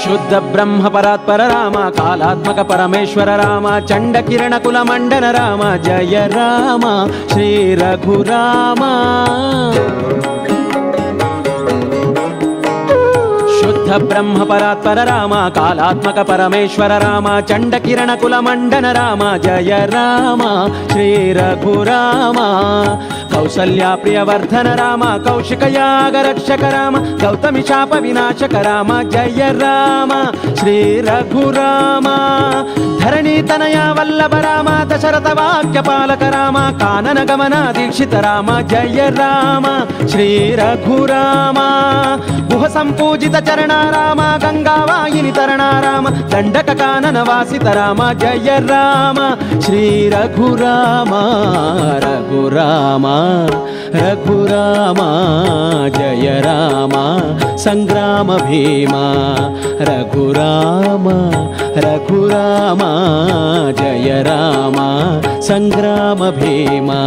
శుద్ధ బ్రహ్మ పరాత్పర రామ కాళాత్మక పరమేశ్వర రామ చండ కిరణ కుల మండన రామ జయ రామ శ్రీ రఘురామ శుద్ధ బ్రహ్మ పరాత్పర రామ కాళాత్మక పరమేశ్వర రామ చండ కిరణ కుల మండన రామ జయ రామ శ్రీ రఘురామ కౌసల్యా ప్రియవర్ధన రామ కౌశిక యాగ రక్షక రామ గౌతమి శాప వినాశక రామ జయ రామ శ్రీ రఘురామ ధరణి తనయ వల్లభ రామ దశరథ వాక్య పాలక రామ కానన గమన దీక్షిత రామ జయ రామ శ్రీ రఘురామ గుహ సంపూజిత చరణ రామ గంగావాయిని తరణ రామ దండక కానన వాసిత రామ జయ రామ శ్రీ రఘురామ రఘురామ రఘురామ జయ రామ సంగ్రామ భీమా రఘురామ రఘురామ జయ రామ సంగ్రామ భీమా